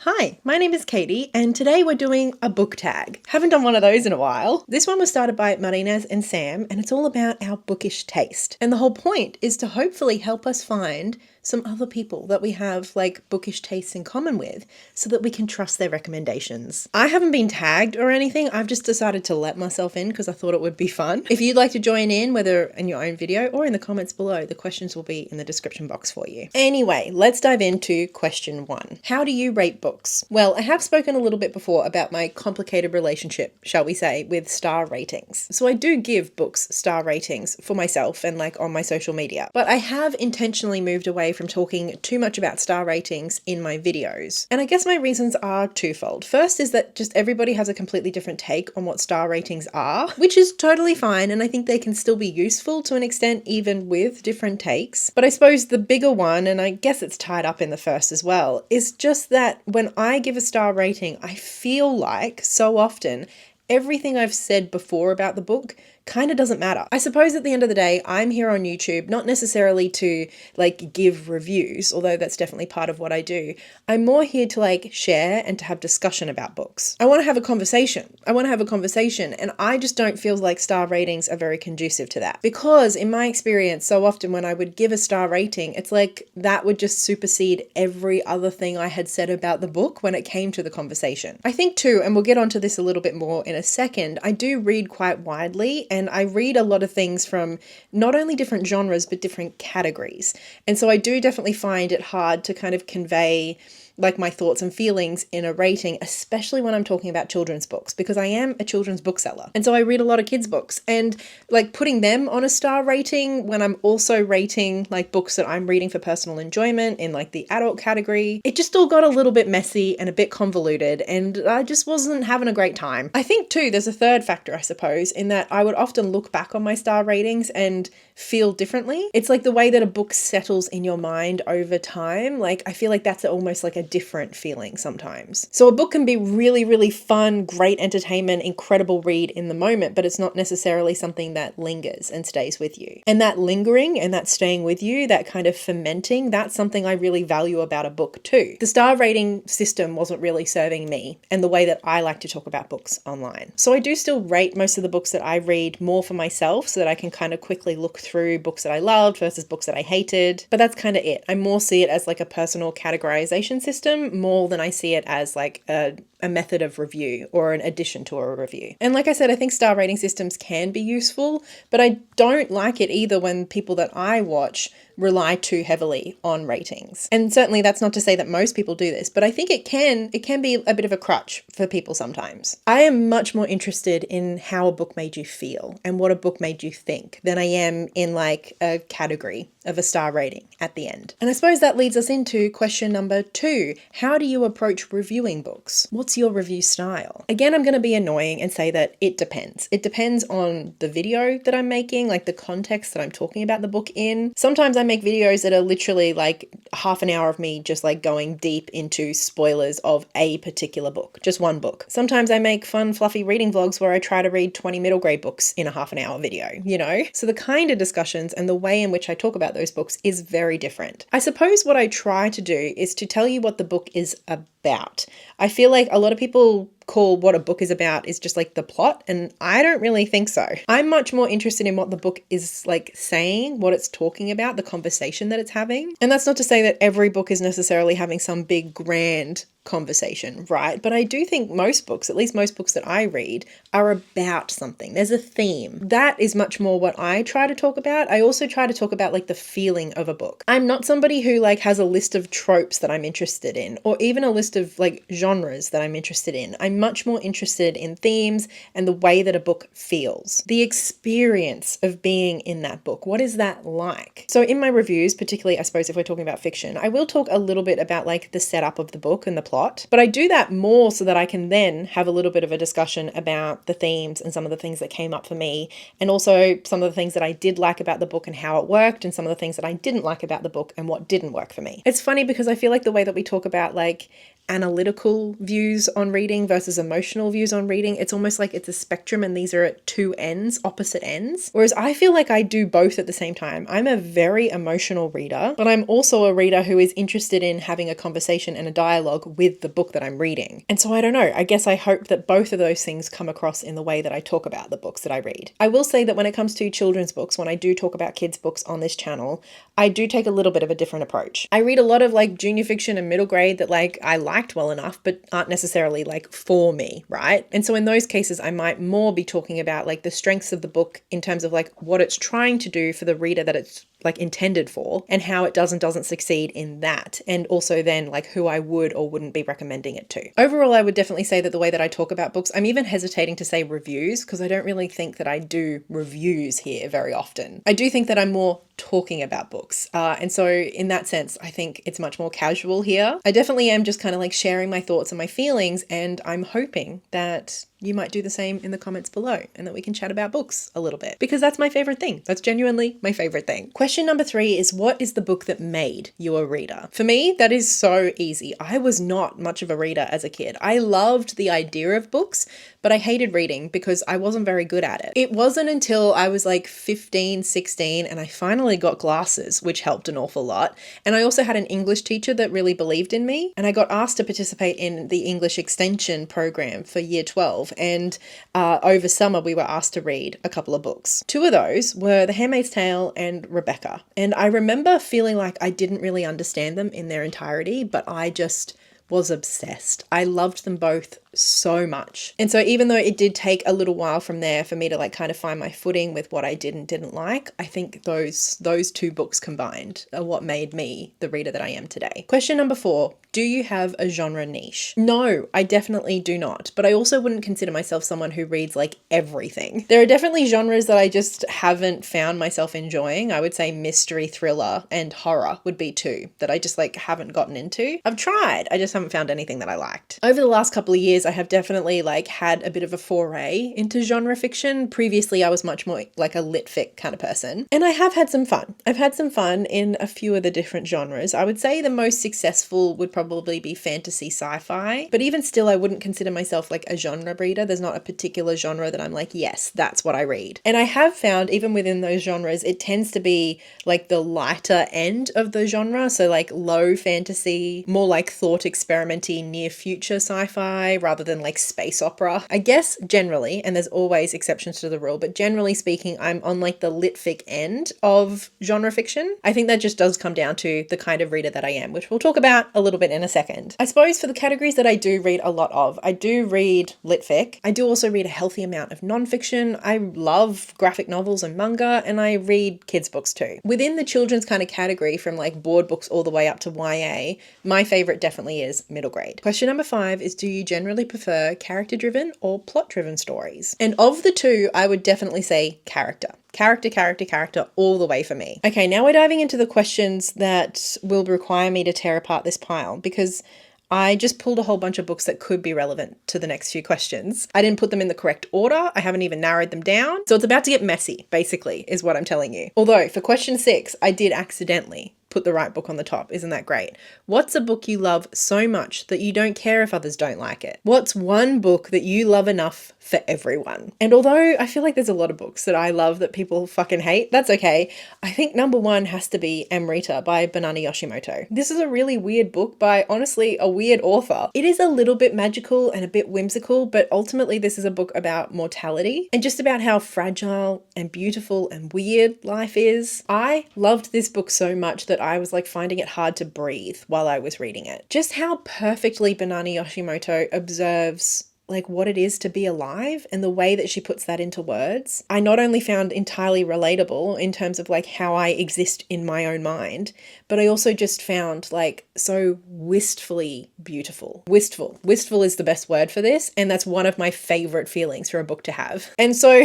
Hi, my name is Katie, and today we're doing a book tag. Haven't done one of those in a while. This one was started by Marinez and Sam, and it's all about our bookish taste. And the whole point is to hopefully help us find some other people that we have like bookish tastes in common with so that we can trust their recommendations. I haven't been tagged or anything. I've just decided to let myself in because I thought it would be fun. If you'd like to join in, whether in your own video or in the comments below, the questions will be in the description box for you. Anyway, let's dive into question 1. How do you rate books? Well, I have spoken a little bit before about my complicated relationship, shall we say, with star ratings. So I do give books star ratings for myself and like on my social media, but I have intentionally moved away from talking too much about star ratings in my videos. And I guess my reasons are twofold. First is that just everybody has a completely different take on what star ratings are, which is totally fine, and I think they can still be useful to an extent even with different takes. But I suppose the bigger one, and I guess it's tied up in the first as well, is just that when I give a star rating, I feel like so often everything I've said before about the book kind of doesn't matter. I suppose at the end of the day, I'm here on YouTube, not necessarily to like give reviews, although that's definitely part of what I do. I'm more here to like share and to have discussion about books. I want to have a conversation. And I just don't feel like star ratings are very conducive to that. Because in my experience, so often when I would give a star rating, it's like that would just supersede every other thing I had said about the book when it came to the conversation. I think too, and we'll get onto this a little bit more in a second, I do read quite widely, and I read a lot of things from not only different genres, but different categories. And so I do definitely find it hard to kind of convey like my thoughts and feelings in a rating, especially when I'm talking about children's books, because I am a children's bookseller. And so I read a lot of kids' books, and like putting them on a star rating when I'm also rating like books that I'm reading for personal enjoyment in like the adult category, it just all got a little bit messy and a bit convoluted, and I just wasn't having a great time. I think too, there's a third factor, I suppose, in that I would often look back on my star ratings and feel differently. It's like the way that a book settles in your mind over time. Like I feel like that's almost like a different feeling sometimes. So a book can be really, really fun, great entertainment, incredible read in the moment, but it's not necessarily something that lingers and stays with you. And that lingering and that staying with you, that kind of fermenting, that's something I really value about a book too. The star rating system wasn't really serving me and the way that I like to talk about books online. So I do still rate most of the books that I read more for myself so that I can kind of quickly look through books that I loved versus books that I hated. But that's kind of it. I more see it as like a personal categorization system more than I see it as like a method of review or an addition to a review. And like I said, I think star rating systems can be useful, but I don't like it either when people that I watch rely too heavily on ratings. And certainly that's not to say that most people do this, but I think it can be a bit of a crutch for people sometimes. I am much more interested in how a book made you feel and what a book made you think than I am in like a category of a star rating at the end. And I suppose that leads us into question number 2. How do you approach reviewing books? What's your review style? Again, I'm going to be annoying and say that it depends. It depends on the video that I'm making, like the context that I'm talking about the book in. Sometimes I make videos that are literally like half an hour of me just like going deep into spoilers of a particular book, just one book. Sometimes I make fun, fluffy reading vlogs where I try to read 20 middle grade books in a half an hour video, you know? So the kind of discussions and the way in which I talk about those books is very different. I suppose what I try to do is to tell you what the book is about. I feel like a lot of people call what a book is about is just like the plot, and I don't really think so. I'm much more interested in what the book is like saying, what it's talking about, the conversation that it's having. And that's not to say that every book is necessarily having some big grand conversation, right? But I do think most books, at least most books that I read, are about something. There's a theme. That is much more what I try to talk about. I also try to talk about like the feeling of a book. I'm not somebody who like has a list of tropes that I'm interested in, or even a list of like genres that I'm interested in. I'm much more interested in themes and the way that a book feels. The experience of being in that book. What is that like? So in my reviews, particularly I suppose if we're talking about fiction, I will talk a little bit about like the setup of the book and the plot, but I do that more so that I can then have a little bit of a discussion about the themes and some of the things that came up for me, and also some of the things that I did like about the book and how it worked, and some of the things that I didn't like about the book and what didn't work for me. It's funny because I feel like the way that we talk about like analytical views on reading versus emotional views on reading. It's almost like it's a spectrum and these are at two ends, opposite ends. Whereas I feel like I do both at the same time. I'm a very emotional reader, but I'm also a reader who is interested in having a conversation and a dialogue with the book that I'm reading. And so I don't know, I guess I hope that both of those things come across in the way that I talk about the books that I read. I will say that when it comes to children's books, when I do talk about kids' books on this channel, I do take a little bit of a different approach. I read a lot of like junior fiction and middle grade that like I liked well enough, but aren't necessarily like for me, right? And so in those cases, I might more be talking about like the strengths of the book in terms of like what it's trying to do for the reader that it's like intended for, and how it does and doesn't succeed in that. And also then like who I would or wouldn't be recommending it to. Overall, I would definitely say that the way that I talk about books, I'm even hesitating to say reviews because I don't really think that I do reviews here very often. I do think that I'm more talking about books. And so in that sense, I think it's much more casual here. I definitely am just kind of like sharing my thoughts and my feelings, and I'm hoping that you might do the same in the comments below and that we can chat about books a little bit, because that's my favorite thing. That's genuinely my favorite thing. Question number 3 is, what is the book that made you a reader? For me, that is so easy. I was not much of a reader as a kid. I loved the idea of books, but I hated reading because I wasn't very good at it. It wasn't until I was like 15, 16, and I finally got glasses, which helped an awful lot. And I also had an English teacher that really believed in me, and I got asked to participate in the English extension program for year 12. And over summer, we were asked to read a couple of books. 2 of those were The Handmaid's Tale and Rebecca. And I remember feeling like I didn't really understand them in their entirety, but I just was obsessed. I loved them both so much. And so even though it did take a little while from there for me to like kind of find my footing with what I did and didn't like, I think those 2 books combined are what made me the reader that I am today. Question number 4, do you have a genre niche? No, I definitely do not, but I also wouldn't consider myself someone who reads like everything. There are definitely genres that I just haven't found myself enjoying. I would say mystery, thriller, and horror would be 2 that I just like haven't gotten into. I've tried, I just haven't found anything that I liked. Over the last couple of years, I have definitely like had a bit of a foray into genre fiction. Previously, I was much more like a lit fic kind of person, and I have had some fun. I've had some fun in a few of the different genres. I would say the most successful would probably be fantasy sci-fi, but even still, I wouldn't consider myself like a genre reader. There's not a particular genre that I'm like, yes, that's what I read. And I have found even within those genres, it tends to be like the lighter end of the genre. So like low fantasy, more like thought experimenty, near future sci-fi, rather than like space opera. I guess generally, and there's always exceptions to the rule, but generally speaking, I'm on like the lit fic end of genre fiction. I think that just does come down to the kind of reader that I am, which we'll talk about a little bit in a second. I suppose for the categories that I do read a lot of, I do read lit fic. I do also read a healthy amount of nonfiction. I love graphic novels and manga, and I read kids books too. Within the children's kind of category, from like board books all the way up to YA, my favorite definitely is middle grade. Question number 5 is, do you generally prefer character-driven or plot-driven stories? And of the 2, I would definitely say character. Character all the way for me. Okay, now we're diving into the questions that will require me to tear apart this pile, because I just pulled a whole bunch of books that could be relevant to the next few questions. I didn't put them in the correct order. I haven't even narrowed them down. So it's about to get messy, basically, is what I'm telling you. Although for question 6, I did accidentally put the right book on the top. Isn't that great? What's a book you love so much that you don't care if others don't like it? What's one book that you love enough for everyone? And although I feel like there's a lot of books that I love that people fucking hate, that's okay. I think number 1 has to be Amrita by Banana Yoshimoto. This is a really weird book by honestly a weird author. It is a little bit magical and a bit whimsical, but ultimately this is a book about mortality and just about how fragile and beautiful and weird life is. I loved this book so much that I was like finding it hard to breathe while I was reading it. Just how perfectly Banana Yoshimoto observes like what it is to be alive and the way that she puts that into words, I not only found entirely relatable in terms of like how I exist in my own mind, but I also just found like so wistfully beautiful. Wistful is the best word for this, and that's one of my favorite feelings for a book to have. And so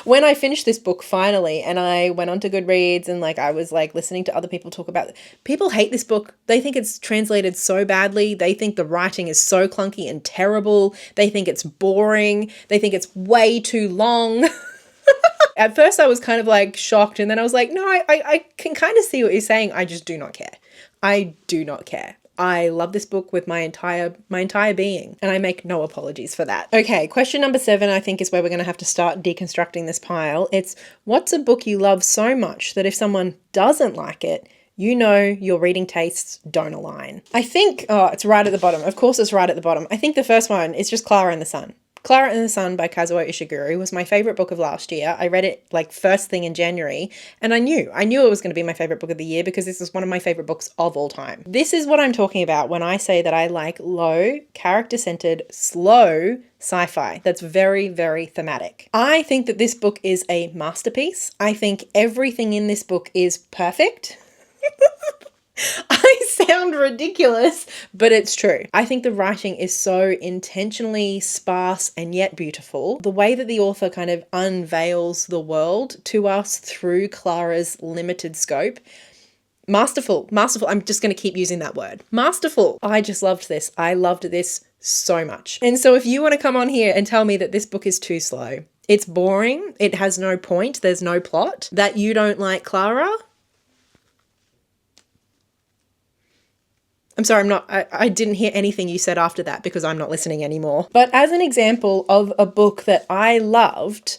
when I finished this book finally, and I went on to Goodreads and like I was like listening to other people talk about it, people hate this book. They think it's translated so badly. They think the writing is so clunky and terrible. They think it's boring. They think it's way too long. At first I was kind of like shocked, and then I was like, no, I can kind of see what you're saying. I just do not care. I do not care. I love this book with my entire being, and I make no apologies for that. Okay, question number 7, I think, is where we're going to have to start deconstructing this pile. It's, what's a book you love so much that if someone doesn't like it, you know your reading tastes don't align? I think, it's right at the bottom. Of course it's right at the bottom. I think the first one is just Clara and the Sun. Clara and the Sun by Kazuo Ishiguro was my favorite book of last year. I read it like first thing in January, and I knew it was going to be my favorite book of the year because this is one of my favorite books of all time. This is what I'm talking about when I say that I like low, character-centered, slow sci-fi that's very, very thematic. I think that this book is a masterpiece. I think everything in this book is perfect. I sound ridiculous, but it's true. I think the writing is so intentionally sparse and yet beautiful. The way that the author kind of unveils the world to us through Clara's limited scope. Masterful. I'm just going to keep using that word. Masterful. I just loved this. I loved this so much. And so if you want to come on here and tell me that this book is too slow, it's boring, it has no point, there's no plot, that you don't like Clara, I'm sorry, I didn't hear anything you said after that because I'm not listening anymore. But as an example of a book that I loved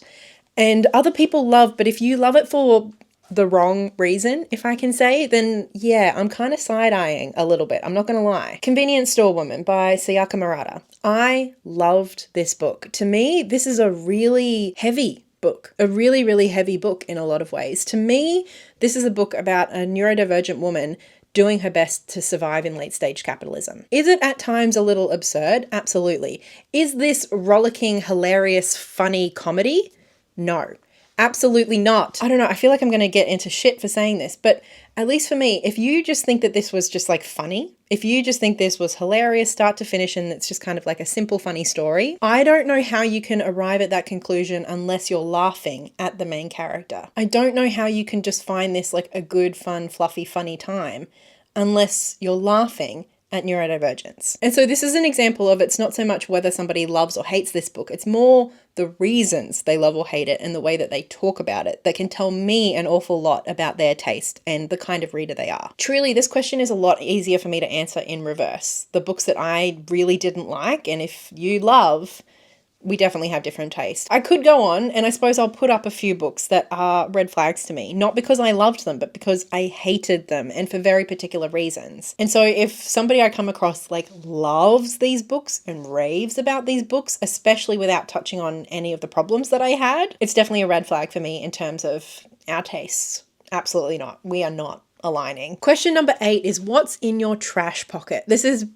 and other people love, but if you love it for the wrong reason, if I can say, then yeah, I'm kind of side-eyeing a little bit. I'm not going to lie. Convenience Store Woman by Sayaka Murata. I loved this book. To me, this is a really heavy book, a really, really heavy book in a lot of ways. To me, this is a book about a neurodivergent woman doing her best to survive in late-stage capitalism. Is it at times a little absurd? Absolutely. Is this rollicking, hilarious, funny comedy? No, absolutely not. I don't know, I feel like I'm going to get into shit for saying this, but at least for me, if you just think that this was just like funny, if you just think this was hilarious start to finish and it's just kind of like a simple funny story, I don't know how you can arrive at that conclusion unless you're laughing at the main character. I don't know how you can just find this like a good, fun, fluffy, funny time unless you're laughing at neurodivergence. And so this is an example of, it's not so much whether somebody loves or hates this book, it's more the reasons they love or hate it and the way that they talk about it that can tell me an awful lot about their taste and the kind of reader they are. Truly, this question is a lot easier for me to answer in reverse. The books that I really didn't like, and if you love, we definitely have different taste. I could go on, and I suppose I'll put up a few books that are red flags to me, not because I loved them, but because I hated them, and for very particular reasons. And so if somebody I come across like loves these books and raves about these books, especially without touching on any of the problems that I had, it's definitely a red flag for me in terms of our tastes. Absolutely not. We are not aligning. Question number 8 is, what's in your trash pocket?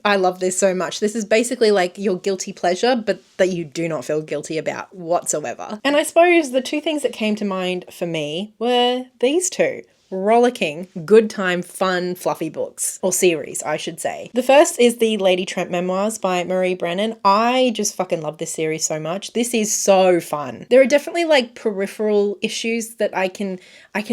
I love this so much. This is basically like your guilty pleasure, but that you do not feel guilty about whatsoever. And I suppose the two things that came to mind for me were these two. Rollicking, good time, fun, fluffy books, or series, I should say. The first is the Lady Tramp Memoirs by Marie Brennan. I just fucking love this series so much. This is so fun. There are definitely like peripheral issues that I can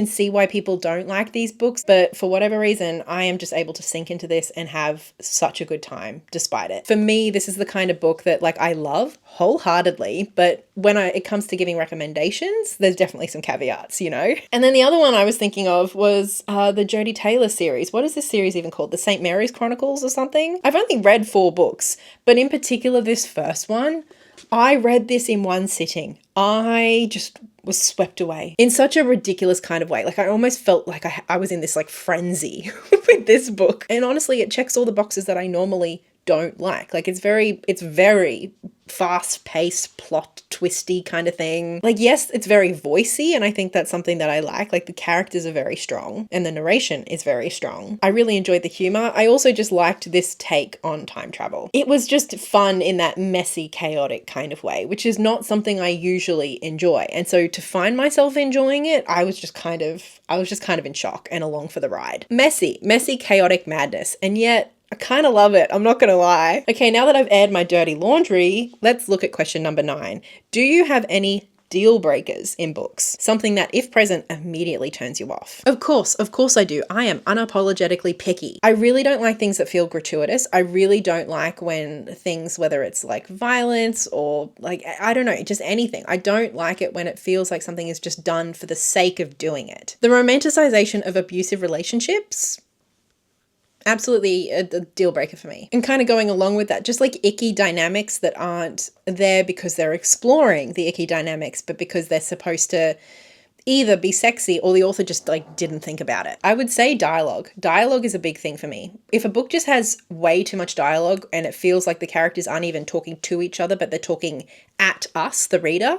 see why people don't like these books, but for whatever reason, I am just able to sink into this and have such a good time despite it. For me, this is the kind of book that like I love wholeheartedly, but when it comes to giving recommendations, there's definitely some caveats, you know? And then the other one I was thinking of was the Jodie Taylor series. What is this series even called? The St. Mary's Chronicles or something? I've only read 4 books, but in particular this first one, I read this in one sitting. I just was swept away in such a ridiculous kind of way. Like I almost felt like I was in this like frenzy with this book. And honestly, it checks all the boxes that I normally don't like. Like it's very fast-paced, plot twisty kind of thing. Like, yes, it's very voicey, and I think that's something that I like. Like the characters are very strong and the narration is very strong. I really enjoyed the humor. I also just liked this take on time travel. It was just fun in that messy, chaotic kind of way, which is not something I usually enjoy. And so to find myself enjoying it, I was just kind of in shock and along for the ride. Messy, chaotic madness. And yet I kind of love it. I'm not going to lie. Okay, now that I've aired my dirty laundry, let's look at question number 9. Do you have any deal breakers in books? Something that, if present, immediately turns you off. Of course I do. I am unapologetically picky. I really don't like things that feel gratuitous. I really don't like when things, whether it's like violence or like, I don't know, just anything. I don't like it when it feels like something is just done for the sake of doing it. The romanticization of abusive relationships, Absolutely a deal breaker for me. And kind of going along with that, just like icky dynamics that aren't there because they're exploring the icky dynamics, but because they're supposed to either be sexy or the author just like didn't think about it. I would say dialogue. Dialogue is a big thing for me. If a book just has way too much dialogue and it feels like the characters aren't even talking to each other, but they're talking at us, the reader,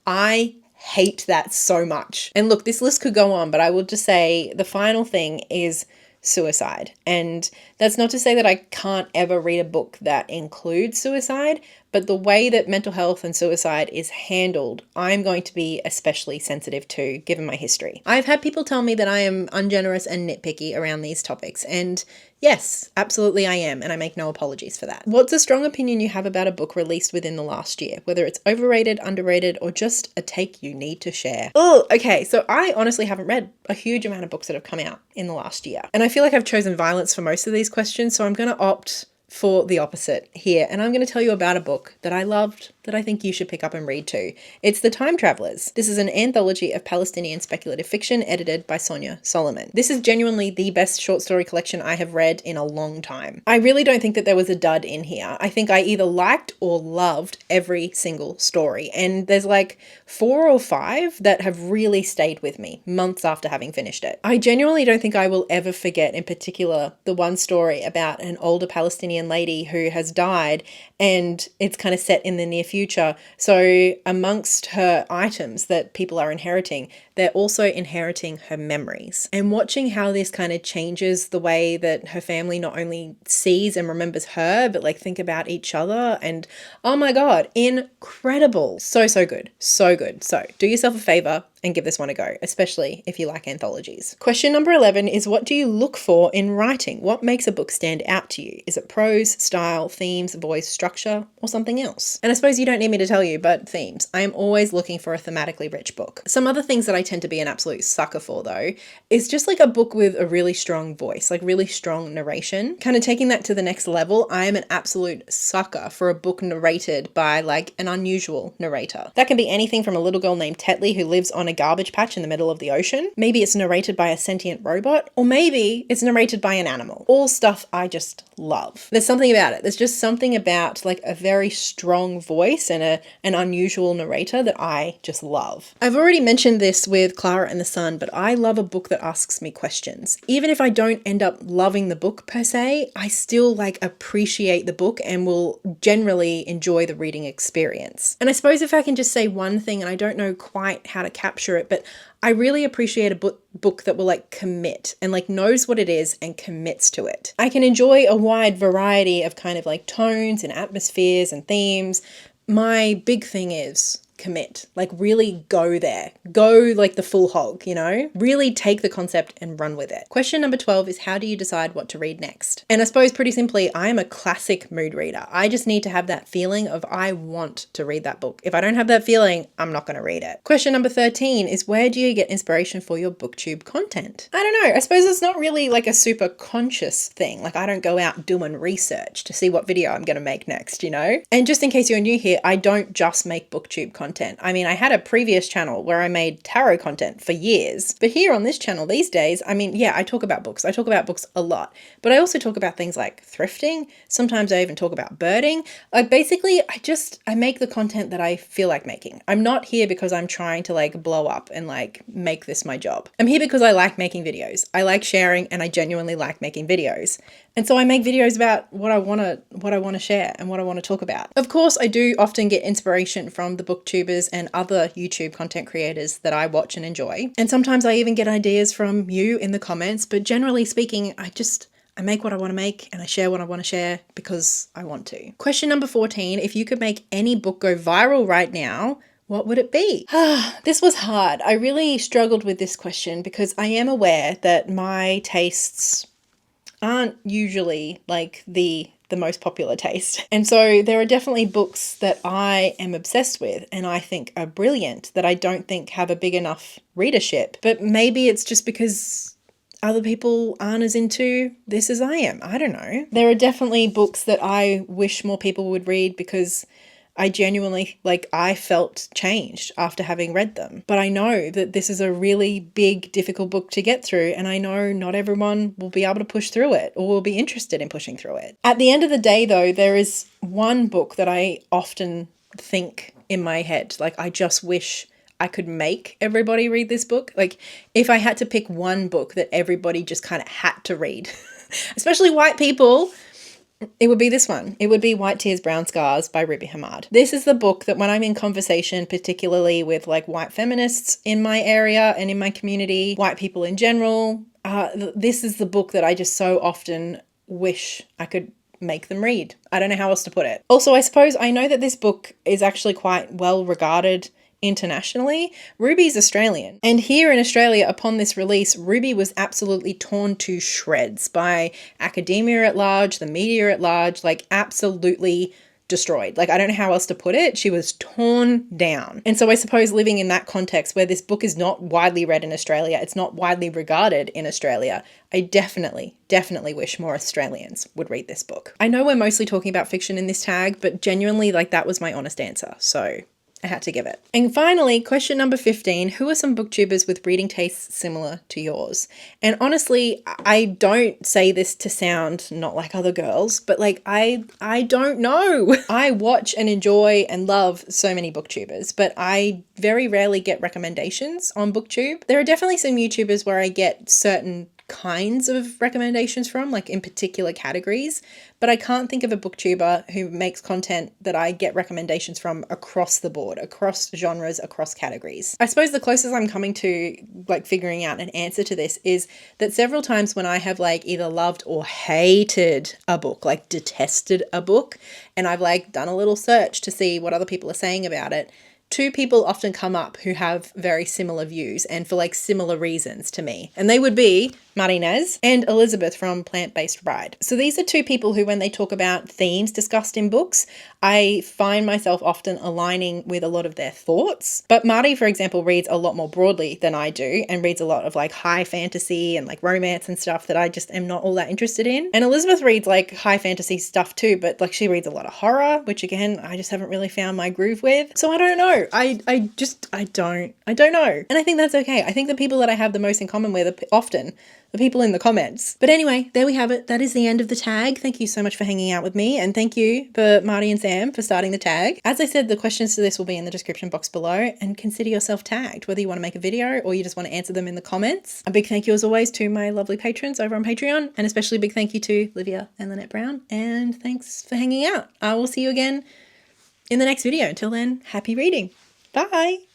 I hate that so much. And look, this list could go on, but I will just say the final thing is suicide. And that's not to say that I can't ever read a book that includes suicide, but the way that mental health and suicide is handled, I'm going to be especially sensitive to, given my history. I've had people tell me that I am ungenerous and nitpicky around these topics, and yes, absolutely I am, and I make no apologies for that. What's a strong opinion you have about a book released within the last year, whether it's overrated, underrated, or just a take you need to share? Oh, okay, so I honestly haven't read a huge amount of books that have come out in the last year, and I feel like I've chosen violence for most of these questions, so I'm going to opt for the opposite here, and I'm going to tell you about a book that I loved that I think you should pick up and read too. It's The Time Travelers. This is an anthology of Palestinian speculative fiction edited by Sonia Solomon. This is genuinely the best short story collection I have read in a long time. I really don't think that there was a dud in here. I think I either liked or loved every single story, and there's like 4 or 5 that have really stayed with me months after having finished it. I genuinely don't think I will ever forget, in particular, the one story about an older Palestinian lady who has died, and it's kind of set in the near future. So amongst her items that people are inheriting, they're also inheriting her memories. And watching how this kind of changes the way that her family not only sees and remembers her, but like think about each other. And oh my God, incredible. So, so good. So good. So do yourself a favor and give this one a go, especially if you like anthologies. Question number 11 is, what do you look for in writing? What makes a book stand out to you? Is it prose, style, themes, voice, structure, or something else? And I suppose you don't need me to tell you, but themes. I am always looking for a thematically rich book. Some other things that I tend to be an absolute sucker for though, is just like a book with a really strong voice, like really strong narration. Kind of taking that to the next level, I am an absolute sucker for a book narrated by like an unusual narrator. That can be anything from a little girl named Tetley who lives on a garbage patch in the middle of the ocean. Maybe it's narrated by a sentient robot, or maybe it's narrated by an animal. All stuff I just love. There's something about it. There's just something about like a very strong voice and an unusual narrator that I just love. I've already mentioned this with Clara and the Sun, but I love a book that asks me questions. Even if I don't end up loving the book per se, I still like appreciate the book and will generally enjoy the reading experience. And I suppose if I can just say one thing, and I don't know quite how to capture it, but I really appreciate a book that will like commit and like knows what it is and commits to it. I can enjoy a wide variety of kind of like tones and atmospheres and themes. My big thing is commit, like really go there, go like the full hog, you know, really take the concept and run with it. Question number 12 is, how do you decide what to read next? And I suppose pretty simply, I am a classic mood reader. I just need to have that feeling of I want to read that book. If I don't have that feeling, I'm not going to read it. Question number 13 is, where do you get inspiration for your booktube content? I don't know. I suppose it's not really like a super conscious thing. Like I don't go out doing research to see what video I'm going to make next, you know? And just in case you're new here, I don't just make booktube content. I mean, I had a previous channel where I made tarot content for years, but here on this channel these days, I mean, yeah, I talk about books. I talk about books a lot, but I also talk about things like thrifting. Sometimes I even talk about birding. Basically, I make the content that I feel like making. I'm not here because I'm trying to like blow up and like make this my job. I'm here because I like making videos. I like sharing, and I genuinely like making videos. And so I make videos about what I want to share and what I want to talk about. Of course, I do often get inspiration from the booktubers and other YouTube content creators that I watch and enjoy. And sometimes I even get ideas from you in the comments, but generally speaking, I make what I want to make and I share what I want to share because I want to. Question number 14, if you could make any book go viral right now, what would it be? This was hard. I really struggled with this question because I am aware that my tastes aren't usually like the most popular taste. And so there are definitely books that I am obsessed with and I think are brilliant that I don't think have a big enough readership. But maybe it's just because other people aren't as into this as I am. I don't know. There are definitely books that I wish more people would read because I genuinely, like, I felt changed after having read them. But I know that this is a really big, difficult book to get through, and I know not everyone will be able to push through it or will be interested in pushing through it. At the end of the day, though, there is one book that I often think in my head, like, I just wish I could make everybody read this book. Like, if I had to pick one book that everybody just kind of had to read, especially white people, it would be this one. It would be White Tears, Brown Scars by Ruby Hamad. This is the book that when I'm in conversation, particularly with like white feminists in my area and in my community, white people in general, this is the book that I just so often wish I could make them read. I don't know how else to put it. Also, I suppose I know that this book is actually quite well regarded internationally. Ruby's Australian. And here in Australia, upon this release, Ruby was absolutely torn to shreds by academia at large, the media at large, like absolutely destroyed. Like, I don't know how else to put it. She was torn down. And so I suppose living in that context where this book is not widely read in Australia, it's not widely regarded in Australia, I definitely wish more Australians would read this book. I know we're mostly talking about fiction in this tag, but genuinely, like, that was my honest answer. So I had to give it. And finally, question number 15, who are some booktubers with reading tastes similar to yours? And honestly, I don't say this to sound not like other girls, but like, I don't know. I watch and enjoy and love so many booktubers, but I very rarely get recommendations on BookTube. There are definitely some YouTubers where I get certain kinds of recommendations from, like in particular categories, but I can't think of a booktuber who makes content that I get recommendations from across the board, across genres, across categories. I suppose the closest I'm coming to like figuring out an answer to this is that several times when I have like either loved or hated a book, like detested a book, and I've like done a little search to see what other people are saying about it, two people often come up who have very similar views and for like similar reasons to me. And they would be Marinez and Elizabeth from Plant-Based Bride. So these are two people who, when they talk about themes discussed in books, I find myself often aligning with a lot of their thoughts. But Marty, for example, reads a lot more broadly than I do and reads a lot of like high fantasy and like romance and stuff that I just am not all that interested in. And Elizabeth reads like high fantasy stuff too, but like she reads a lot of horror, which again, I just haven't really found my groove with. So I don't know. I don't know. And I think that's okay. I think the people that I have the most in common with are often the people in the comments. But anyway, there we have it. That is the end of the tag. Thank you so much for hanging out with me. And thank you for Marty and Sam for starting the tag. As I said, the questions to this will be in the description box below, and consider yourself tagged, whether you want to make a video or you just want to answer them in the comments. A big thank you as always to my lovely patrons over on Patreon, and especially a big thank you to Livia and Lynette Brown. And thanks for hanging out. I will see you again in the next video. Until then, happy reading. Bye.